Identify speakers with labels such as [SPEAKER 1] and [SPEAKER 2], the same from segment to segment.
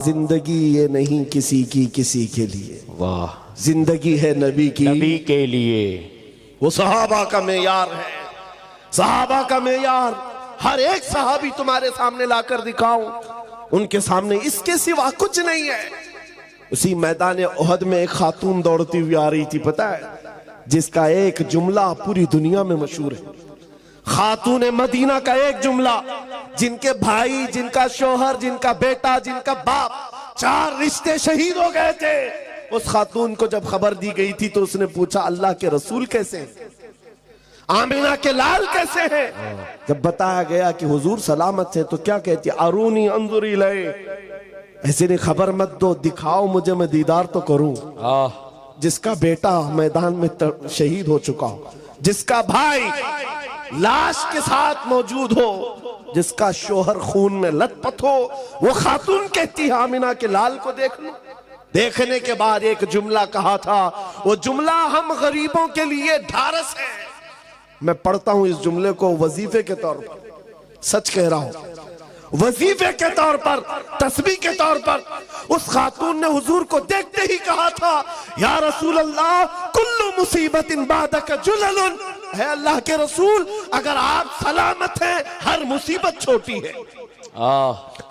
[SPEAKER 1] जिंदगी ये नहीं किसी की किसी के लिए,
[SPEAKER 2] वाह,
[SPEAKER 1] जिंदगी है नबी की
[SPEAKER 2] नबी के लिए।
[SPEAKER 1] वो सहाबा का मेयार है, सहाबा का मेयार। हर एक सहाबी तुम्हारे सामने लाकर दिखाऊं, उनके सामने इसके सिवा कुछ नहीं है। उसी मैदान ओहद में एक खातून दौड़ती हुई आ रही थी, पता है, जिसका एक जुमला पूरी दुनिया में मशहूर है। खातून मदीना का एक जुमला, जिनके भाई, जिनका शोहर, जिनका बेटा, जिनका बाप, 4 रिश्ते शहीद हो गए थे। उस खातून को जब खबर दी गई थी तो उसने पूछा, अल्लाह के रसूल कैसे हैं? आमिना के लाल कैसे हैं? जब बताया गया कि हुजूर सलामत है तो क्या कहती, अरूनी अंजुरी लए, ऐसे ने खबर मत दो, दिखाओ मुझे, मैं दीदार तो करूं। जिसका बेटा मैदान में शहीद हो चुका हो, जिसका भाई लाश के साथ मौजूद हो, जिसका शोहर खून में लथपथ हो, वो खातून कहती है आमिना के लाल को देख लो। देखने के बाद एक जुमला कहा था, वो जुमला हम गरीबों के लिए ढारस है। मैं पढ़ता हूं इस जुमले को वजीफे के तौर पर, सच कह रहा हूं, वजीफे के तौर पर, तस्बीह के तौर पर। उस खातून ने हुजूर को देखते ही कहा था, या रसूल अल्लाह, कुल्लु मुसीबतिन बादक जुललुन, है अल्लाह के रसूल, अगर आप सलामत हैं हर मुसीबत छोटी है,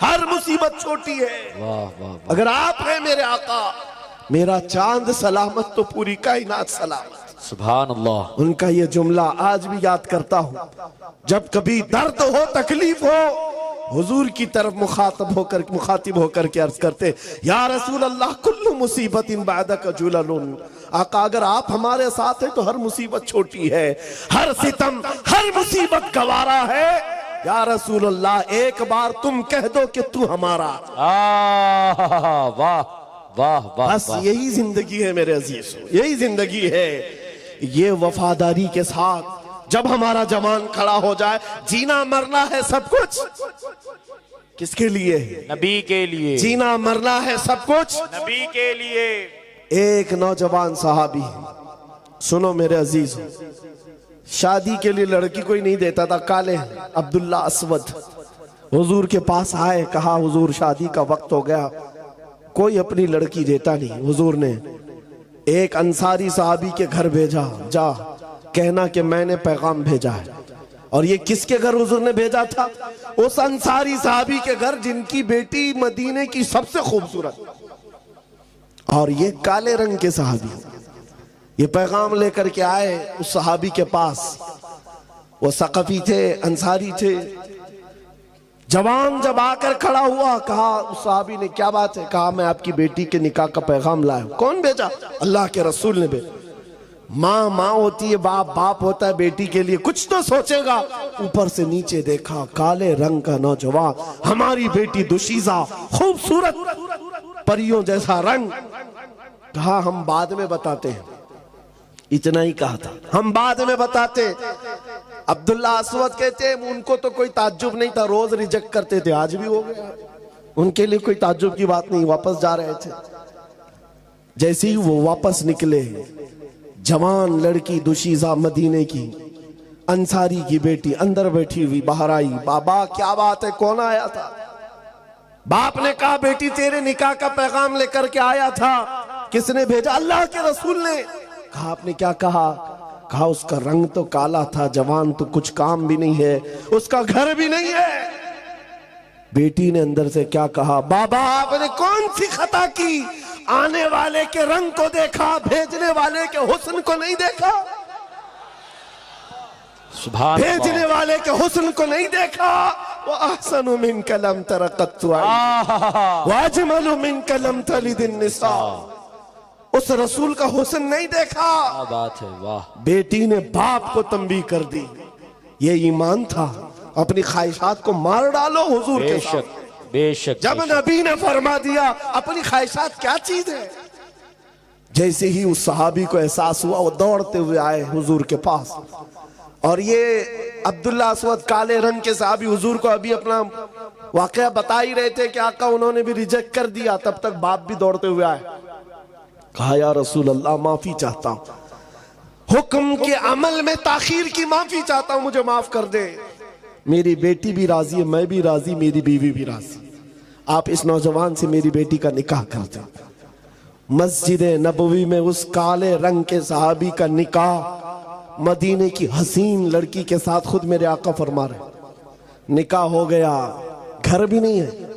[SPEAKER 1] हर मुसीबत छोटी है।
[SPEAKER 2] वाह वाह वाह।
[SPEAKER 1] अगर आप हैं मेरे आका, मेरा चांद सलामत तो पूरी कायनात सलामत।
[SPEAKER 2] सुभान अल्लाह।
[SPEAKER 1] उनका ये जुमला आज भी याद करता हूं। जब कभी दर्द हो, तकलीफ हो, हुजूर की तरफ मुखातिब होकर के अर्ज करते, या रसूल अल्लाह, कुल्लु मुसीबतिन बादक जुललुन, आका अगर आप हमारे साथ हैं तो हर मुसीबत छोटी है, हर सितम, हर मुसीबत गवारा है। या रसूल अल्लाह, एक बार तुम कह दो कि तू हमारा।
[SPEAKER 2] वाह वाह वाह।
[SPEAKER 1] बस यही जिंदगी है मेरे अजीजों, यही जिंदगी है। ये वफादारी के साथ जब हमारा जवान खड़ा हो जाए, जीना मरना है सब कुछ किसके लिए?
[SPEAKER 2] नबी के लिए।
[SPEAKER 1] जीना मरना है सब कुछ
[SPEAKER 2] नबी के लिए।
[SPEAKER 1] एक नौजवान सहाबी, सुनो मेरे अजीजों, शादी के लिए लड़की कोई नहीं देता था, काले अब्दुल्ला असवद हुजूर के पास आए, कहा हुजूर शादी का वक्त हो गया, कोई अपनी लड़की देता नहीं। हुजूर ने एक अंसारी साहबी के घर भेजा, जा कहना कि मैंने पैगाम भेजा है। और ये किसके घर हुजूर ने भेजा था? उस अंसारी साहबी के घर जिनकी बेटी मदीने की सबसे खूबसूरत, और ये काले रंग के साहबी ये पैगाम लेकर के आए उस सहाबी के पास। वो सक़फ़ी थे, अंसारी थे। जवान जब आकर खड़ा हुआ, कहा उस सहाबी ने, क्या बात है? कहा मैं आपकी बेटी के निकाह का पैगाम लाया। कौन भेजा? अल्लाह के रसूल ने भेजा। माँ माँ होती है, बाप बाप होता है, बेटी के लिए कुछ तो सोचेगा। ऊपर से नीचे देखा, काले रंग का नौजवान, हमारी बेटी दुशीजा, खूबसूरत, परियों जैसा रंग। कहा हम बाद में बताते हैं, इतना ही कहा था, हम बाद में बताते। अब्दुल्ला असवद कहते हैं, उनको तो कोई ताज्जुब नहीं था, रोज रिजेक्ट करते थे, आज भी हो गया, उनके लिए कोई ताज्जुब की बात नहीं। वापस जा रहे थे, जैसे ही वो वापस निकले, जवान लड़की दुशीजा मदीने की, अंसारी की बेटी अंदर बैठी हुई बाहर आई। बाबा क्या बात है, कौन आया था? बाप ने कहा बेटी तेरे निकाह का पैगाम लेकर के आया था। किसने भेजा? अल्लाह के रसूल ने। कहा आपने क्या कहा? कहा उसका रंग तो काला था, जवान तो कुछ काम भी नहीं है, उसका घर भी नहीं है। बेटी ने अंदर से क्या कहा? बाबा आपने कौन सी खता की? आने वाले के रंग को देखा, भेजने वाले के हुस्न को नहीं देखा।
[SPEAKER 2] सुभान
[SPEAKER 1] भेजने वाले के हुस्न को नहीं देखा। वो अहसनु मिन कलम तरक़त्तु व अजमलु मिन कलम तलिदिन निसा। उस रसूल का हुस्न नहीं देखा।
[SPEAKER 2] क्या बात है, वाह।
[SPEAKER 1] बेटी ने बाप को तंबीह कर दी। ये ईमान था, अपनी ख्वाहिशात को मार डालो हुजूर के साथ।
[SPEAKER 2] बेशक।
[SPEAKER 1] जब नबी ने फरमा दिया, अपनी ख्वाहिशात क्या चीज है। जैसे ही उस सहाबी को एहसास हुआ, वो दौड़ते हुए आए हुजूर के पास। और ये अब्दुल्ला असवद काले रंग के सहाबी हुजूर को अभी अपना वाकया बता ही रहे थे कि आका उन्होंने भी रिजेक्ट कर दिया। तब तक बाप भी दौड़ते हुए आए। कहा या रसूल अल्लाह, माफी चाहता हूं, हुक्म के अमल में ताखीर की माफी चाहता हूं, मुझे माफ कर दे। मेरी बेटी भी राजी है, मैं भी राजी, मेरी बीवी भी राजी। आप इस नौजवान से मेरी बेटी का निकाह कर दें। मस्जिद नबवी में उस काले रंग के सहाबी का निकाह मदीने की हसीन लड़की के साथ खुद मेरे आका फरमा रहे, निकाह हो गया, घर भी नहीं है।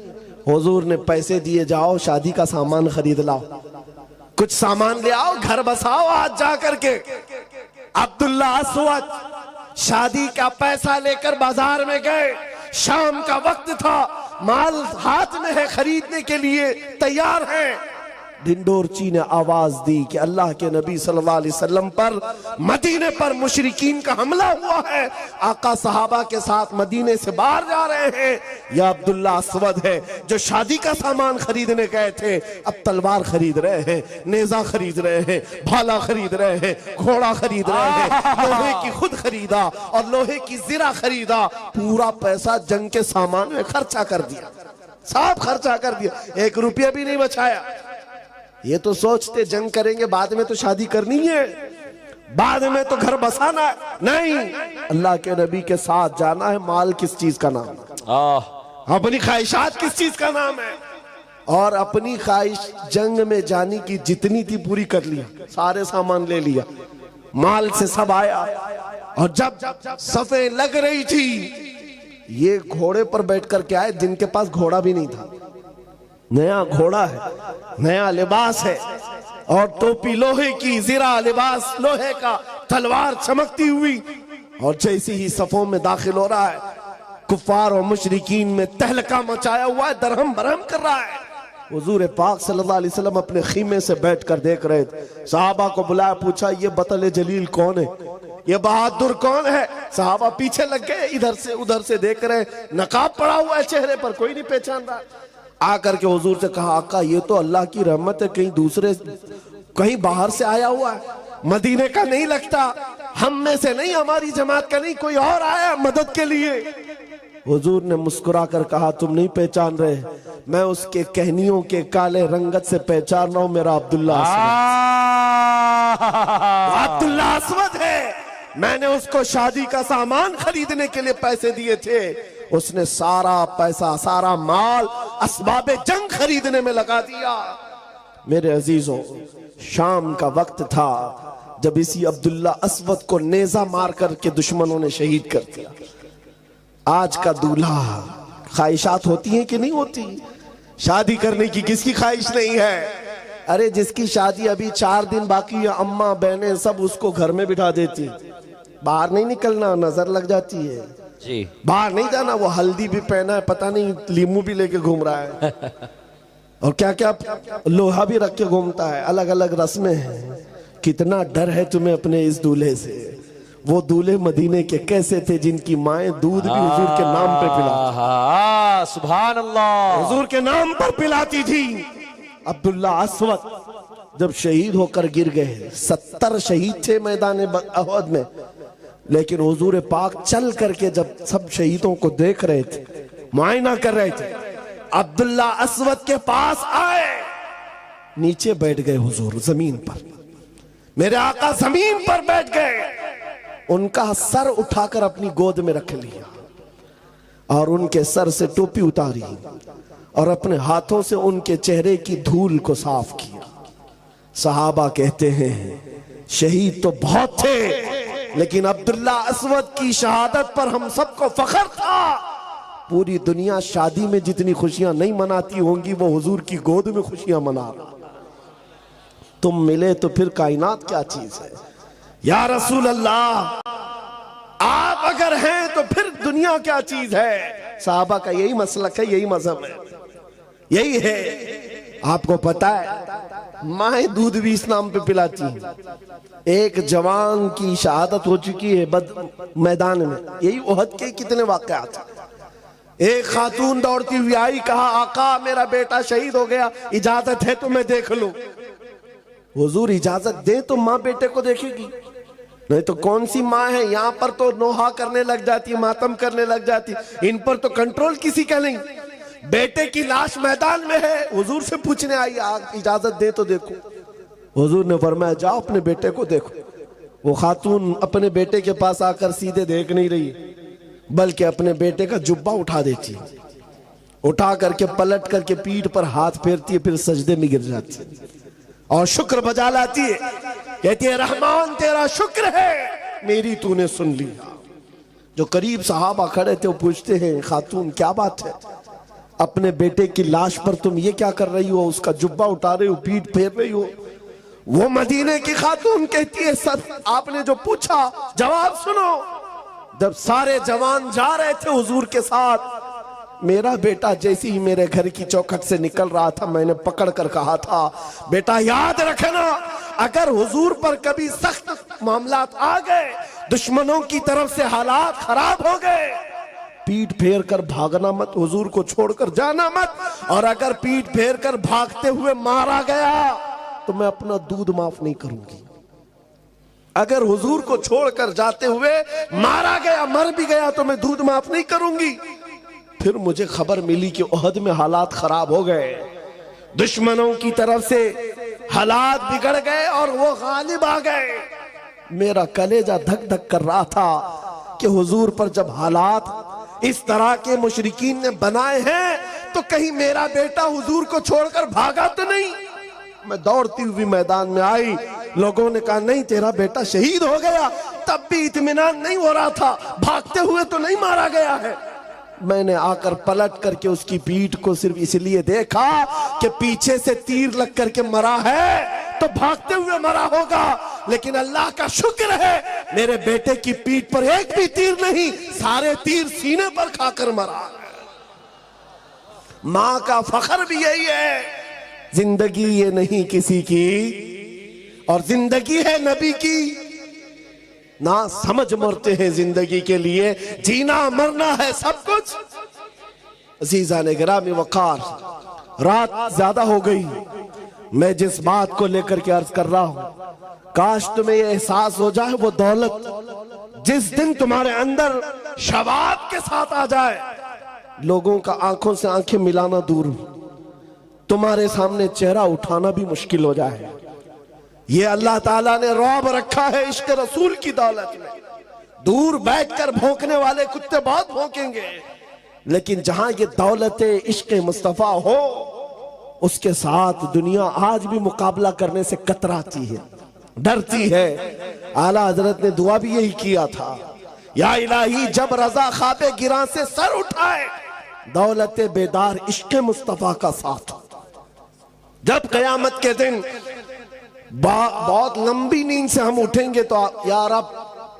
[SPEAKER 1] हुजूर ने पैसे दिए, जाओ शादी का सामान खरीद लाओ, कुछ सामान ले आओ, घर बसाओ आज जा करके। अब्दुल्ला अस्वद शादी का पैसा लेकर बाजार में गए। शाम का वक्त था, माल हाथ में है, खरीदने के लिए तैयार हैं। ढिंडोरची ने आवाज दी कि अल्लाह के नबी सल्लल्लाहु अलैहि वसल्लम पर मदीने पर मुशरिकीन का हमला हुआ है। आका सहाबा के साथ मदीने से बाहर जा रहे हैं। यह अब्दुल्ला अस्वद है जो शादी का सामान खरीदने गए थे, अब तलवार खरीद रहे हैं, नेजा खरीद रहे हैं, भाला खरीद रहे हैं, घोड़ा खरीद रहे हैं, लोहे की खुद खरीदा और लोहे की जिरा खरीदा। पूरा पैसा जंग के सामान में खर्चा कर दिया, सब खर्चा कर दिया, 1 रुपया भी नहीं बचाया। ये तो सोचते जंग करेंगे, बाद में तो शादी करनी है, बाद में तो घर बसाना है। नहीं, अल्लाह के नबी के साथ जाना है। माल किस चीज का नाम है? अपनी ख्वाहिशात किस चीज का नाम है? और अपनी ख्वाहिश जंग में जाने की जितनी थी पूरी कर लिया, सारे सामान ले लिया, माल से सब आया। और जब सफे लग रही थी, ये घोड़े पर बैठ कर के आए जिनके पास घोड़ा भी नहीं था। नया घोड़ा है, नया लिबास है और टोपी लोहे की, जिरा लिबास लोहे का, तलवार चमकती हुई। और जैसे ही सफों में दाखिल हो रहा है, कुफार और मुशरिकीन में तहलका मचाया हुआ है, दरहम बरहम कर रहा है। हुजूर पाक सल्लल्लाहु अलैहि वसल्लम अपने खीमे से बैठकर देख रहे थे। सहाबा को बुलाया, पूछा ये बतल जलील कौन है, ये बहादुर कौन है? सहाबा पीछे लग गए, इधर से उधर से देख रहे, नकाब पड़ा हुआ है चेहरे पर, कोई नहीं पहचान रहा। आकर के हुजूर से कहा, आका ये तो अल्लाह की रहमत है, कहीं दूसरे, कहीं बाहर से आया हुआ है, मदीने का नहीं लगता, हम में से नहीं, हमारी जमात का नहीं, कोई और आया मदद के लिए। हुजूर ने मुस्कुरा कर कहा, तुम नहीं पहचान रहे, मैं उसके कहनियों के काले रंगत से पहचान रहा हूं, मेरा अब्दुल्ला अब्दुल्ला अस्वद है। मैंने उसको शादी का सामान खरीदने के लिए पैसे दिए थे, उसने सारा पैसा, सारा माल असबाबे जंग खरीदने में लगा दिया। मेरे अजीजों, शाम का वक्त था जब इसी अब्दुल्ला अस्वद को नेजा मार करके दुश्मनों ने शहीद कर दिया। आज का दूल्हा, ख्वाहिशात होती हैं कि नहीं होती? शादी करने की किसकी ख्वाहिश नहीं है? अरे जिसकी शादी अभी 4 दिन बाकी है, अम्मा बहनें सब उसको घर में बिठा देती, बाहर नहीं निकलना, नजर लग जाती है
[SPEAKER 2] जी,
[SPEAKER 1] बाहर नहीं जाना। वो हल्दी भी पहना है, पता नहीं लीमू भी लेके घूम रहा है और क्या क्या लोहा भी रख के घूमता है, अलग अलग रस्में हैं। कितना डर है तुम्हें अपने इस दूल्हे से। वो दूल्हे मदीने के कैसे थे जिनकी माएं दूध भी हुजूर के नाम पे पिलाती,
[SPEAKER 2] सुभान अल्लाह,
[SPEAKER 1] हुजूर के नाम पर पिलाती थी। अब्दुल्ला अस्वद जब शहीद होकर गिर गए, 70 शहीद थे मैदान अहद में, लेकिन हुजूर पाक चल करके जब सब शहीदों को देख रहे थे, मुआयना कर रहे थे, अब्दुल्ला अस्वद के पास आए, नीचे बैठ गए हुजूर जमीन पर। मेरे आका जमीन पर बैठ गए, उनका सर उठाकर अपनी गोद में रख लिया और उनके सर से टोपी उतारी और अपने हाथों से उनके चेहरे की धूल को साफ किया। सहाबा कहते हैं शहीद तो बहुत थे, लेकिन अब्दुल्ला अस्वद की शहादत पर हम सबको फख्र था। पूरी दुनिया शादी में जितनी खुशियां नहीं मनाती होंगी, वो हुजूर की गोद में खुशियां मना रहा। तुम मिले तो फिर कायनात क्या चीज है? या रसूल अल्लाह, आप अगर हैं तो फिर दुनिया क्या चीज है? सहाबा का यही मसलक है, यही मजहब है, यही है। आपको पता है माए दूध भी इस नाम पे पिलाती है। एक जवान की शहादत हो चुकी है मैदान में, यही ओहद के कितने वाकयात। एक खातून दौड़ती हुई आई, कहा आका मेरा बेटा शहीद हो गया, इजाजत है तो मैं देख लूं। हुजूर इजाजत दे तो माँ बेटे को देखेगी, नहीं तो कौन सी माँ है? यहाँ पर तो नोहा करने लग जाती, मातम करने लग जाती, इन पर तो कंट्रोल किसी का नहीं। बेटे की लाश मैदान में है, हुजूर से पूछने आई, इजाजत दे तो देखो। हुजूर ने फरमाया जाओ अपने बेटे को देखो। वो खातून अपने बेटे के पास आकर सीधे देख नहीं रही, बल्कि अपने बेटे का जुब्बा उठा देती, उठा करके पलट करके पीठ पर हाथ फेरती है, फिर सजदे में गिर जाती है और शुक्र बजा लाती है, कहती है रहमान तेरा शुक्र है मेरी तूने सुन लिया। जो करीब सहाबा खड़े थे वो पूछते हैं खातून क्या बात है, अपने बेटे की लाश पर तुम ये क्या कर रही हो, उसका जुब्बा उठा रही हो, पीठ फेर रही हो। वो मदीने की खातून कहती है सर आपने जो पूछा जवाब सुनो। जब सारे जवान जा रहे थे हुजूर के साथ, मेरा बेटा जैसे ही मेरे घर की चौखट से निकल रहा था, मैंने पकड़ कर कहा था बेटा याद रखना अगर हुजूर पर कभी सख्त मामलात आ गए, दुश्मनों की तरफ से हालात खराब हो गए, पीठ फेर कर भागना मत, हुजूर को छोड़कर जाना मत, और अगर पीठ फेर कर भागते हुए मारा गया तो मैं अपना दूध माफ नहीं करूंगी। अगर हुजूर को छोड़कर जाते हुए मारा गया, मर भी गया तो मैं दूध माफ नहीं करूंगी। फिर मुझे खबर मिली कि ओहद में हालात खराब हो गए, दुश्मनों की तरफ से हालात बिगड़ गए और वो गालिब आ गए। मेरा कलेजा धक धक कर रहा था कि हुजूर पर जब हालात इस तरह के मुशरिकीन ने बनाए हैं तो कहीं मेरा बेटा हुजूर को छोड़कर भागा तो नहीं। मैं दौड़ती हुई मैदान में आई, लोगों ने कहा नहीं तेरा बेटा शहीद हो गया, तब भी इत्मीनान नहीं हो रहा था, भागते हुए तो नहीं मारा गया है। मैंने आकर पलट करके उसकी पीठ को सिर्फ इसलिए देखा कि पीछे से तीर लग करके मरा है तो भागते हुए मरा होगा, लेकिन अल्लाह का शुक्र है मेरे बेटे की पीठ पर एक भी तीर नहीं, सारे तीर सीने पर खाकर मरा। मां का फख्र भी यही है, जिंदगी ये नहीं किसी की और जिंदगी है नबी की, ना समझ मरते हैं जिंदगी के लिए, जीना मरना है सब कुछ। अजीजा ने गिरामी वकार, रात ज्यादा हो गई, मैं जिस बात को लेकर के अर्ज कर रहा हूं, काश तुम्हें ये एहसास हो जाए वो दौलत जिस दिन तुम्हारे अंदर शबाब के साथ आ जाए, लोगों का आंखों से आंखें मिलाना दूर, तुम्हारे सामने चेहरा उठाना भी मुश्किल हो जाए। ये अल्लाह ताला ने रौब रखा है इश्क रसूल की दौलत में। दूर बैठकर भौंकने वाले कुत्ते बहुत भौंकेंगे, लेकिन जहां ये दौलत इश्क मुस्तफा हो, उसके साथ दुनिया आज भी मुकाबला करने से कतराती है, डरती है। आला हजरत ने दुआ भी यही किया था, या इलाही जब रजा ख्वाबे गिरा से सर उठाए, दौलत बेदार इश्क मुस्तफा का साथ। जब कयामत के दिन बहुत लंबी नींद से हम उठेंगे तो यार अब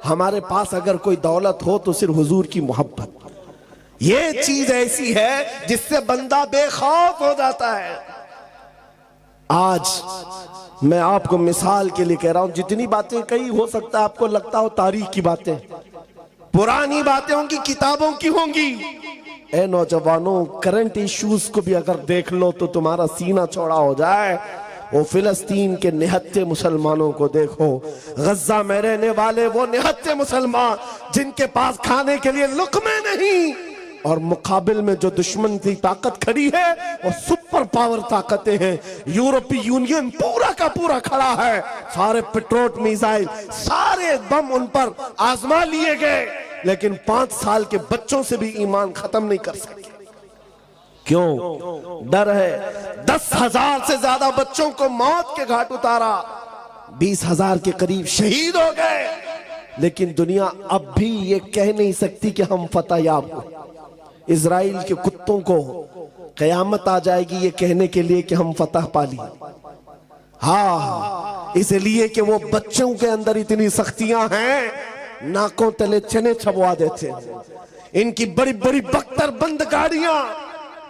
[SPEAKER 1] हमारे पास अगर कोई दौलत हो तो सिर्फ हुजूर की मोहब्बत, ये चीज ऐसी है जिससे बंदा बेखौफ हो जाता है। आज मैं आपको मिसाल के लिए कह रहा हूं, जितनी बातें कही हो सकता है आपको लगता हो तारीख की बातें, पुरानी बातें होंगी, किताबों की होंगी। ए नौजवानों, करंट इश्यूज को भी अगर देख लो तो तुम्हारा सीना चौड़ा हो जाए। वो फिलिस्तीन के निहत्थे मुसलमानों को देखो, गज्जा में रहने वाले वो निहत्थे मुसलमान जिनके पास खाने के लिए लुक़मे नहीं, और मुकाबिल में जो दुश्मन की ताकत खड़ी है वो सुपर पावर ताकतें हैं। यूरोपीय यूनियन पूरा का पूरा खड़ा है, सारे पेट्रोट मिसाइल सारे बम उन पर आजमा लिए गए, लेकिन 5 साल के बच्चों से भी ईमान खत्म नहीं कर सके। क्यों? डर है। 10,000 से ज्यादा बच्चों को मौत के घाट उतारा, 20,000 के करीब शहीद हो गए, लेकिन दुनिया अब भी ये कह नहीं सकती कि हम फतहयाब हो। इजराइल के कुत्तों को कयामत आ जाएगी ये कहने के लिए कि हम फतह पा ली। हाँ, इसलिए कि वो बच्चों के अंदर इतनी सख्तियां हैं, नाकों तले चने छबवा देते हैं। इनकी बड़ी बड़ी बख्तर बंद गाड़ियां,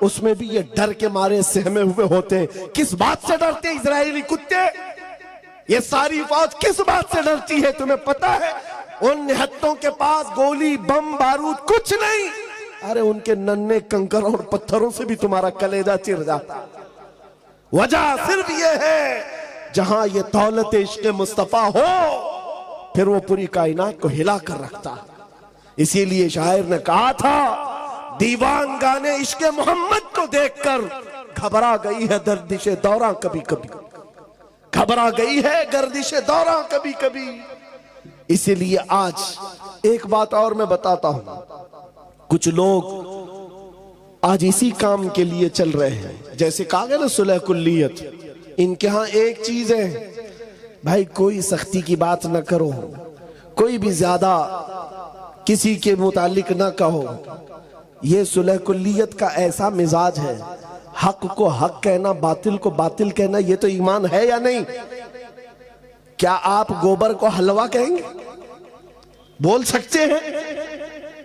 [SPEAKER 1] उसमें भी ये डर के मारे सहमे हुए होते। किस बात से डरते इजरायली कुत्ते? ये सारी फौज किस बात से डरती है तुम्हें पता है? उन निहत्तों के पास गोली बम बारूद कुछ नहीं, अरे उनके नन्हे कंकर और पत्थरों से भी तुम्हारा कलेजा चिर जाता। वजह सिर्फ ये है, जहां ये दौलत इश्क मुस्तफा हो फिर वो पूरी कायनात को हिला कर रखता। इसीलिए शायर ने कहा था, दीवान गाने इश्क मोहम्मद को देखकर घबरा गई है गर्दिशे दौरा कभी कभी, घबरा गई है गर्दिशे दौरा कभी कभी। इसीलिए आज एक बात और मैं बताता हूं, कुछ लोग आज इसी काम के लिए चल रहे हैं। जैसे कहा गया ना सुलह कुल्लियत, इनके यहाँ एक चीज है भाई, कोई सख्ती की बात न करो, कोई भी ज्यादा किसी के मुतालिक न कहो। ये सुलह कुल्लियत का ऐसा मिजाज है, हक को हक कहना, बातिल को बातिल कहना, ये तो ईमान है या नहीं? क्या आप गोबर को हलवा कहेंगे? बोल सकते हैं?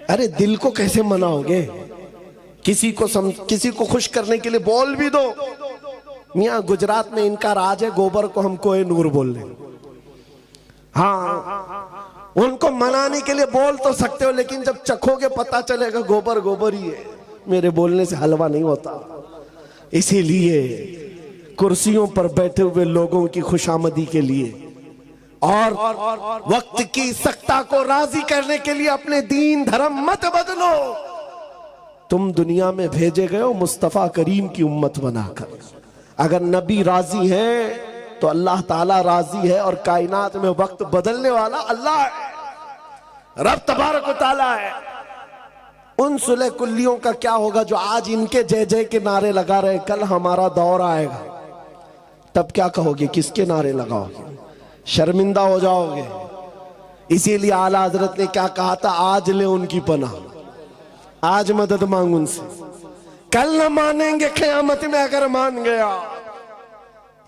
[SPEAKER 1] अरे दिल को कैसे मनाओगे? किसी को खुश करने के लिए बोल भी दो। मियां गुजरात में इनका राज है, गोबर को हम कोहे नूर बोल रहे। हाँ, उनको मनाने के लिए बोल तो सकते हो, लेकिन जब चखोगे पता चलेगा गोबर गोबर ही है। मेरे बोलने से हलवा नहीं होता। इसीलिए कुर्सियों पर बैठे हुए लोगों की खुशामदी के लिए और वक्त की सख्ता को राजी करने के लिए अपने दीन धर्म मत बदलो। तुम दुनिया में भेजे गए हो मुस्तफा करीम की उम्मत बनाकर। अगर नबी राजी है तो अल्लाह ताला राजी है, और कायनात में वक्त बदलने वाला अल्लाह है, रब तबारक व ताला है। उन सुलह कुल्लियों का क्या होगा जो आज इनके जय जय के नारे लगा रहे? कल हमारा दौर आएगा, तब क्या कहोगे? किसके नारे लगाओगे? शर्मिंदा हो जाओगे। इसीलिए आला हजरत ने क्या कहा था? आज ले उनकी पनाह, आज मदद मांग उनसे, कल न मानेंगे क़यामत में अगर मान गया।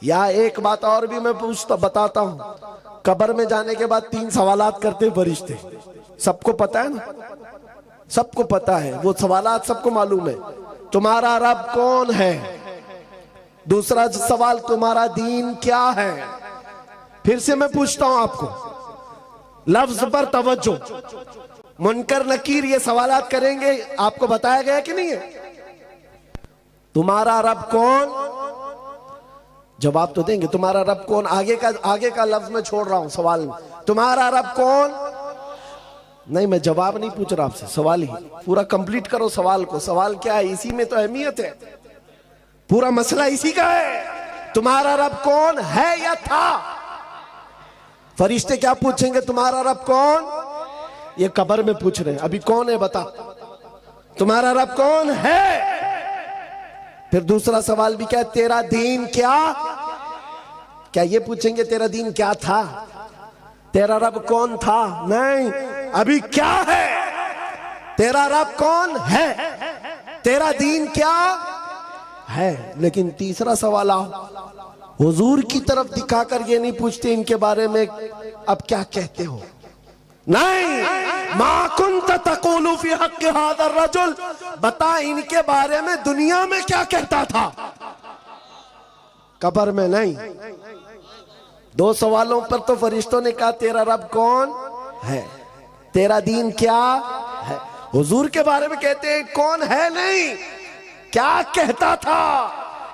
[SPEAKER 1] या एक बात और भी मैं बताता हूं, कब्र में जाने के बाद 3 सवालात करते हैं फरिश्ते। सबको पता है ना? सबको पता है वो सवालात, सबको मालूम है। तुम्हारा रब कौन है? दूसरा सवाल, तुम्हारा दीन क्या है? फिर से मैं पूछता हूं आपको, लफ्ज पर तवज्जो। मुनकर नकीर ये सवालात करेंगे, आपको बताया गया कि नहीं है? तुम्हारा रब कौन? जवाब तो देंगे। तुम्हारा रब कौन? आगे का लफ्ज मैं छोड़ रहा हूं सवाल में। तुम्हारा रब कौन? नहीं, मैं जवाब नहीं पूछ रहा आपसे, सवाल ही पूरा कंप्लीट करो सवाल को। सवाल क्या है? इसी में तो अहमियत है, पूरा मसला इसी का है। तुम्हारा रब कौन है या था? फरिश्ते क्या पूछेंगे? तुम्हारा रब कौन? ये कब्र में पूछ रहे हैं। अभी कौन है बता? तुम्हारा रब कौन है? फिर दूसरा सवाल भी क्या है? तेरा दीन क्या? क्या ये पूछेंगे तेरा दीन क्या था? तेरा रब कौन था? नहीं, अभी क्या है? तेरा रब कौन है? तेरा दीन क्या है? लेकिन तीसरा सवाल आओ, हुजूर की तरफ दिखाकर ये नहीं पूछते इनके बारे में अब क्या कहते हो। नहीं, मा कुन्त तक़ूलु फी हक़्क़ि हाज़ा रजुल, बता इनके बारे में दुनिया में क्या कहता था, कब्र में नहीं। 2 सवालों पर तो फरिश्तों ने कहा तेरा रब कौन है, तेरा दीन क्या है। हुजूर के बारे में कहते हैं कौन है, नहीं क्या कहता था।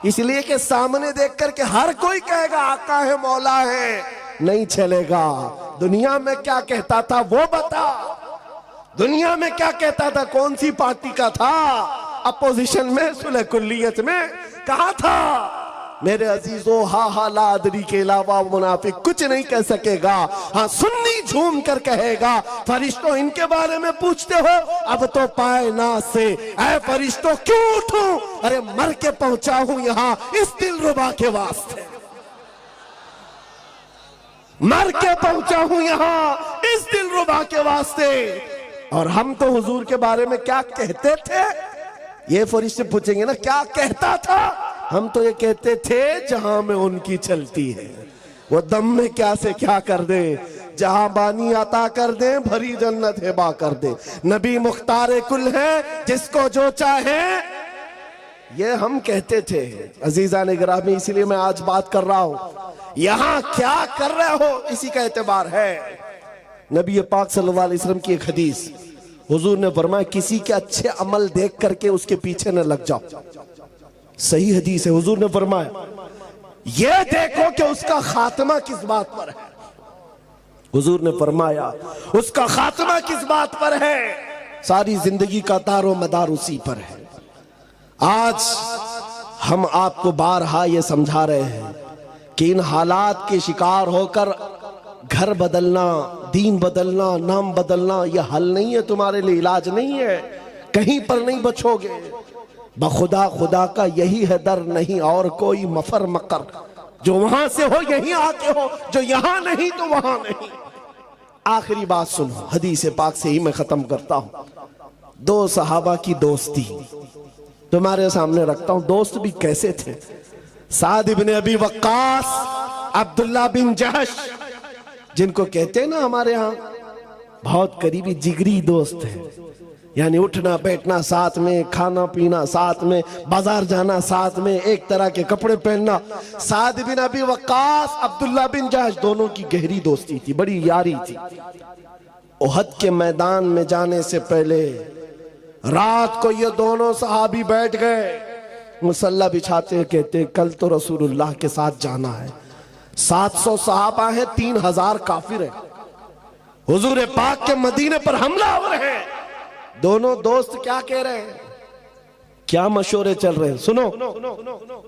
[SPEAKER 1] इसलिए कि सामने देख करके हर कोई कहेगा आका है, मौला है, नहीं चलेगा। दुनिया में क्या कहता था वो बता। दुनिया में क्या कहता था? कौन सी पार्टी का था? अपोजिशन में, सुलह कुल्लियत में कहा था? मेरे अजीजों, हा हा लादरी के अलावा मुनाफिक कुछ नहीं कह सकेगा। हाँ, सुन्नी झूम कर कहेगा। फरिश्तों इनके बारे में पूछते हो, अब तो पाए ना से ऐ फरिश्तों क्यों उठूं? अरे मर के पहुंचा हूं यहां इस दिलरुबा के वास्ते, मर के पहुंचा हूं यहां इस दिलरुबा के वास्ते। और हम तो हुजूर के बारे में क्या कहते थे? ये फरिश्ते पूछेंगे ना क्या कहता था? हम तो ये कहते थे जहां में उनकी चलती है, वो दम में क्या से क्या कर दे, जहां बानी अता कर दे, भरी जन्नत हिबा कर दे। नबी मुख्तार कुल है, जिसको जो चाहे ये हम कहते थे। अजीजा ने गिरामी, इसीलिए मैं आज बात कर रहा हूं। यहां क्या कर रहे हो इसी का एतबार है। नबी पाक सल्लल्लाहु अलैहि वसल्लम की एक हदीस, हुजूर ने फरमाया किसी के अच्छे अमल देख करके उसके पीछे न लग जाओ। सही हदीस है। हुजूर ने फरमाया ये देखो कि उसका खात्मा किस बात पर है। हुजूर ने फरमाया उसका खात्मा किस बात पर है? सारी जिंदगी का तारो मदार उसी पर है। आज हम आपको बारहा ये समझा रहे हैं कि इन हालात के शिकार होकर घर बदलना, दीन बदलना, नाम बदलना यह हल नहीं है, तुम्हारे लिए इलाज नहीं है। कहीं पर नहीं बचोगे। बखुदा खुदा का यही है दर, नहीं और कोई मफर मकर। जो वहां से हो यहीं आके हो, जो यहां नहीं तो वहां नहीं। आखिरी बात सुनो, हदीस पाक से ही मैं खत्म करता हूं। दो सहाबा की दोस्ती तुम्हारे सामने रखता हूं। दोस्त भी कैसे थे? साद इब्न अबी वक्कास, अब्दुल्ला बिन जहश, जिनको कहते हैं ना हमारे यहां बहुत करीबी जिगरी दोस्त है। यानी उठना बैठना साथ में, खाना पीना साथ में, बाजार जाना साथ में, एक तरह के कपड़े पहनना। साद बिन अबी वक्कास, अब्दुल्ला बिन जहश, दोनों की गहरी दोस्ती थी, बड़ी यारी थी। उहद के मैदान में जाने से पहले रात को ये दोनों सहाबी बैठ गए, मुसल्ला बिछाते, कहते कल तो रसूलुल्लाह के साथ जाना है। 700 सहाबा हैं, 3000 काफिर हैं, हुजूर पाक के मदीने पर हमला हो रहे हैं। दोनों दोस्त क्या कह रहे हैं, क्या मशवरे चल रहे हैं? सुनो,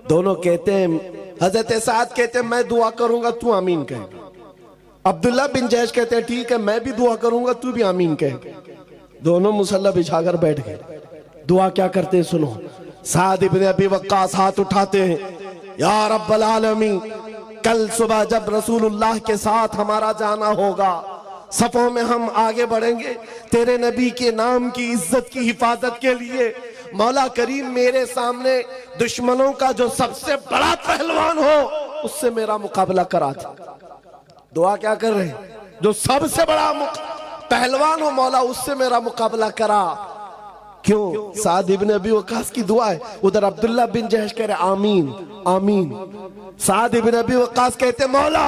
[SPEAKER 1] दोनों कहते हैं, हजरत साद कहते हैं मैं दुआ करूंगा तू आमीन कह। अब्दुल्ला बिन जहश कहते हैं ठीक है मैं भी दुआ करूंगा तू भी आमीन कह। दोनों मुसल्ला बिछाकर बैठ गए। दुआ क्या करते हैं सुनो। साद इब्न अबी वक्कास हाथ उठाते हैं, या रब्बल आलमीन, कल सुबह जब रसूलुल्लाह के साथ हमारा जाना होगा, सफों में हम आगे बढ़ेंगे तेरे नबी के नाम की इज्जत की हिफाजत के लिए। मौला करीम मेरे सामने दुश्मनों का जो सबसे बड़ा पहलवान हो उससे मेरा मुकाबला करा दे। दुआ क्या कर रहे हैं? जो सबसे बड़ा पहलवान हो मौला उससे मेरा मुकाबला करा। क्यों? साद इब्न अबी वक्कास की दुआ है। उधर अब्दुल्ला बिन जहश कह रहे आमीन आमीन। साद इब्न अबी वक्कास कहते मौला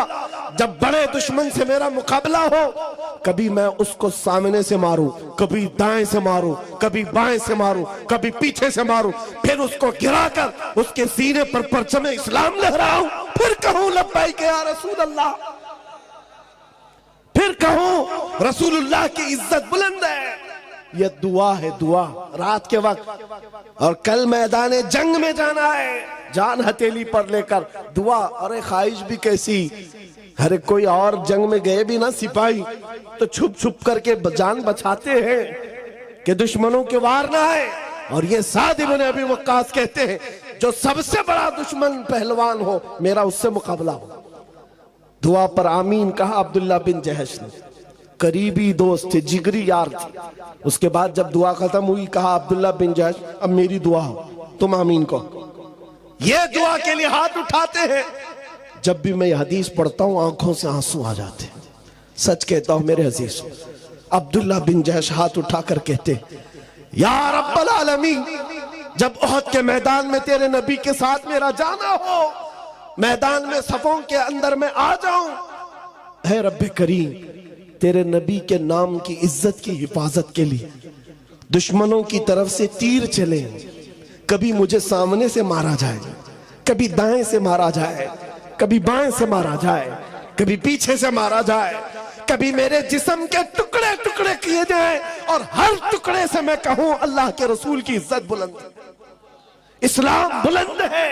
[SPEAKER 1] जब बड़े दुश्मन से मेरा मुकाबला हो, कभी मैं उसको सामने से मारूं, कभी दाएं से मारूं, कभी बाएं से मारूं, कभी पीछे से मारूं, फिर उसको गिराकर उसके सीने पर परचम इस्लाम लहराऊं, फिर कहूं लब्बैक या रसूल अल्लाह, फिर कहूं रसूलुल्लाह की इज्जत बुलंद है। यह दुआ है, दुआ रात के वक्त। और कल मैदान जंग में जाना है, जान हथेली पर लेकर। दुआ, अरे ख्वाहिश भी कैसी, अरे कोई और जंग में गए भी ना सिपाही तो छुप छुप करके जान बचाते हैं कि दुश्मनों के वार ना आए। और ये साद इब्न अबी वक्कास कहते हैं जो सबसे बड़ा दुश्मन पहलवान हो मेरा उससे मुकाबला हो। दुआ पर आमीन कहा अब्दुल्ला बिन जहश ने, करीबी दोस्त थे, जिगरी यार थे। उसके बाद जब दुआ खत्म हुई कहा अब्दुल्ला बिन जहश अब मेरी दुआ हो, तुम आमीन कहो। ये दुआ के लिए हाथ उठाते हैं। जब भी मैं ये हदीस पढ़ता हूं आंखों से आंसू आ जाते हैं। सच कहता हूं मेरे अजीज, अब्दुल्ला बिन जहश हाथ उठाकर कहते या रब्बल आलमीन, जब उहद के मैदान में तेरे नबी के साथ मेरा जाना हो, मैदान में सफों के अंदर मैं आ जाऊं, है रब्बे करीम तेरे नबी के नाम की इज्जत की हिफाजत के लिए दुश्मनों की तरफ से तीर चले, कभी मुझे सामने से मारा जाए, कभी दाएं से मारा जाए, कभी बाएं से मारा जाए, कभी पीछे से मारा जाए, कभी मेरे जिस्म के टुकड़े टुकड़े किए जाए और हर टुकड़े से मैं कहूं अल्लाह के रसूल की इज्जत बुलंद है, इस्लाम बुलंद है।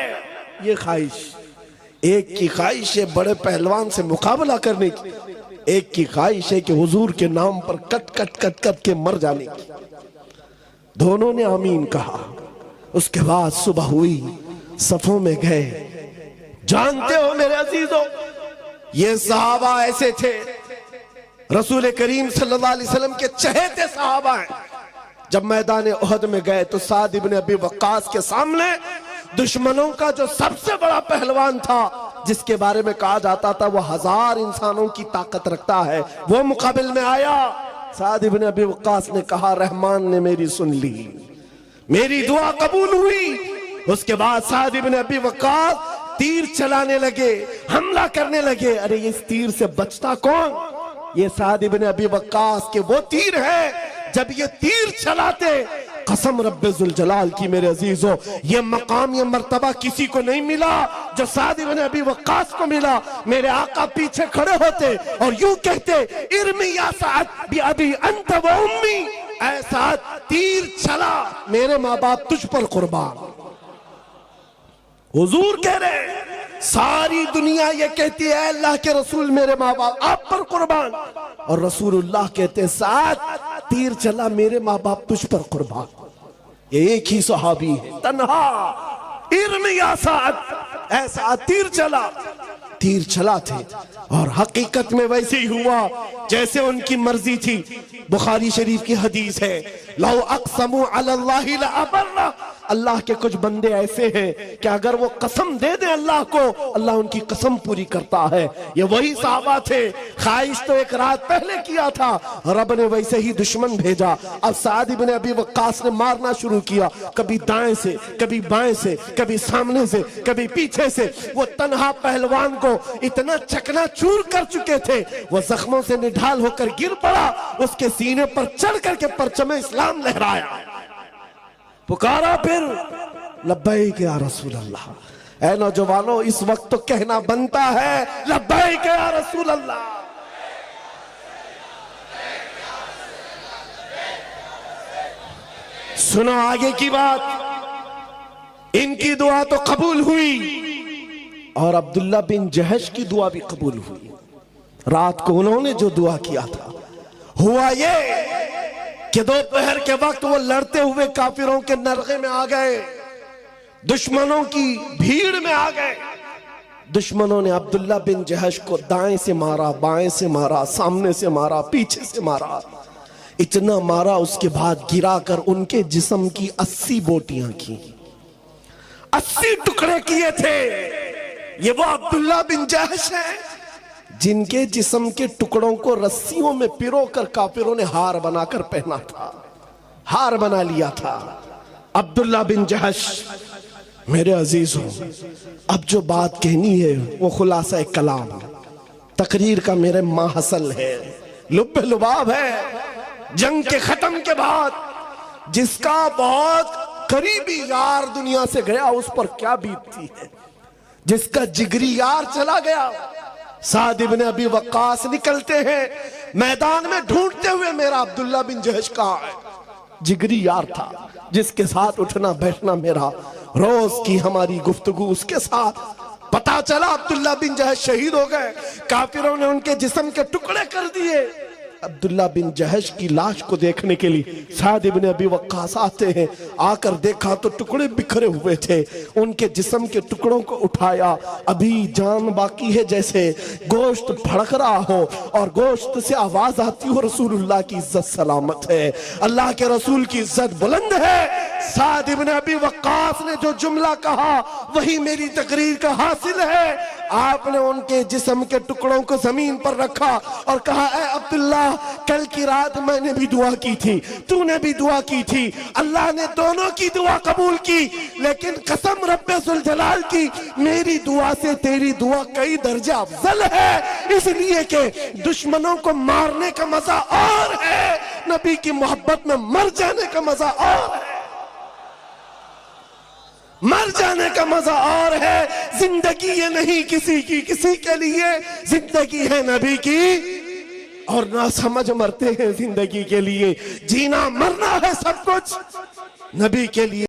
[SPEAKER 1] ये ख्वाहिश, एक की ख्वाहिश है बड़े पहलवान से मुकाबला करने की, एक की ख्वाहिश है कि हुजूर के नाम पर कट कट कट कट के मर जाने की। दोनों ने आमीन कहा। उसके बाद सुबह हुई, सफों में गए। जानते हो मेरे अजीजों, ये सहाबा ऐसे थे, रसूल करीम सल्लल्लाहु अलैहि वसल्लम के चहेते सहाबा हैं। जब मैदान उहद में गए तो साद इब्न अबी वक्कास के सामने दुश्मनों का जो सबसे बड़ा पहलवान था, जिसके बारे में कहा जाता था वो 1000 इंसानों की ताकत रखता है, वो मुकाबिल में आया। साद इब्न अबी वक्कास ने कहा रहमान ने मेरी सुन ली, मेरी दुआ कबूल हुई। उसके बाद साद इब्न अबी वक्कास तीर चलाने लगे, हमला करने लगे। अरे इस तीर से बचता कौन? ये साद इब्न अबी वक्कास के वो तीर है। जब ये तीर चलाते, कसम रब्बे जुल जलाल की मेरे अजीजों, ये मकाम ये मर्तबा किसी को नहीं मिला जो साद इब्न अबी वक्कास को मिला। मेरे आका पीछे खड़े होते और यूं कहते इरमी या साद बि अबी अंत व उम्मी, ऐ साद तीर चला, मेरे माँ बाप तुझ पर कुर्बान। हुजूर कह रहे, सारी दुनिया ये कहती है अल्लाह के रसूल मेरे माँ बाप आप पर कुर्बान, और रसूलुल्लाह कहते साथ तीर चला, मेरे माँ बाप तुझ पर कुर्बान। ये एक ही सहाबी है, तन्हा इरमी आसाद, ऐसा तीर चला थे और हकीकत में वैसे ही हुआ जैसे उनकी मर्जी थी। बुखारी शरीफ की हदीस है, लौ अक़समू अलल्लाहि लअबर्रा, अल्लाह के कुछ बंदे ऐसे हैं कि अगर वो कसम दे दे अल्लाह को, अल्लाह उनकी कसम पूरी करता है। ये वही सहाबा थे। ख्वाहिश तो एक रात पहले किया था, रब ने वैसे ही दुश्मन भेजा। अब साद इब्न अबी वक्कास ने मारना शुरू किया, कभी दाएं से, कभी बाएं से, कभी सामने से, कभी पीछे से। वो तन्हा पहलवान को इतना चकनाचूर कर चुके थे, वो जख्मों से निढाल होकर गिर पड़ा, उसके सीने पर चढ़ करके परचम इस्लाम लहराया, पुकारा फिर लब्बैक या रसूल अल्लाह। ऐ नौजवानों, इस वक्त तो कहना बनता है लब्बैक या रसूल अल्लाह। सुनो आगे की बात, इनकी दुआ तो कबूल हुई और अब्दुल्ला बिन जहश की दुआ भी कबूल हुई। रात को उन्होंने जो दुआ किया था, हुआ ये कि दोपहर के वक्त वो लड़ते हुए काफिरों के नरगे में आ गए, दुश्मनों की भीड़ में आ गए। दुश्मनों ने अब्दुल्ला बिन जहश को दाएं से मारा, बाएं से मारा, सामने से मारा, पीछे से मारा, इतना मारा। उसके बाद गिराकर उनके जिस्म की 80 बोटियां की, 80 टुकड़े किए थे। ये वो अब्दुल्ला बिन जहश है जिनके जिस्म के टुकड़ों को रस्सियों में पिरोकर काफिरों ने हार बनाकर पहना था, हार बना लिया था। अब्दुल्ला बिन जहश, मेरे अजीजों, अब जो बात कहनी है वो खुलासा कलाम, तकरीर का मेरे माहसल है, लुब्बे लुबाब है। जंग के खत्म के बाद जिसका बहुत करीबी यार दुनिया से गया, उस पर क्या बीतती है। जिसका जिगरी यार चला गया, साद इब्न अबी वक्कास निकलते हैं मैदान में ढूंढते हुए, मेरा अब्दुल्ला बिन जहश कहाँ है। जिगरी यार था, जिसके साथ उठना बैठना मेरा, रोज की हमारी गुफ्तगू उसके साथ। पता चला अब्दुल्ला बिन जहश शहीद हो गए, काफिरों ने उनके जिस्म के टुकड़े कर दिए। अब्दुल्ला बिन जहश की लाश को देखने के लिए साद इब्न अबी वक्कास आते हैं। आकर देखा तो टुकड़े बिखरे हुए थे। उनके जिस्म के टुकड़ों को उठाया, अभी जान बाकी है, जैसे गोश्त भड़क रहा हो और गोश्त से आवाज आती हो, रसूलुल्लाह की इज्जत सलामत है, अल्लाह के रसूल की इज्जत बुलंद है। साद इब्न अबी वक्कास ने जो जुमला कहा वही मेरी तकरीर का हासिल है। आपने उनके जिस्म के टुकड़ों को जमीन पर रखा और कहा, ऐ अब्दुल्ला, कल की रात मैंने भी दुआ की थी, तूने भी दुआ की थी, अल्लाह ने दोनों की दुआ कबूल की, लेकिन कसम रब्बे जुल जलाल की, मेरी दुआ से तेरी दुआ कई दर्जे अफजल है, इसलिए कि दुश्मनों को मारने का मजा और है, नबी की मोहब्बत में मर जाने का मजा और है, मर जाने का मजा और है। जिंदगी ये नहीं किसी की, किसी के लिए जिंदगी है नबी की, और ना समझ मरते हैं जिंदगी के लिए, जीना मरना है सब कुछ नबी के लिए।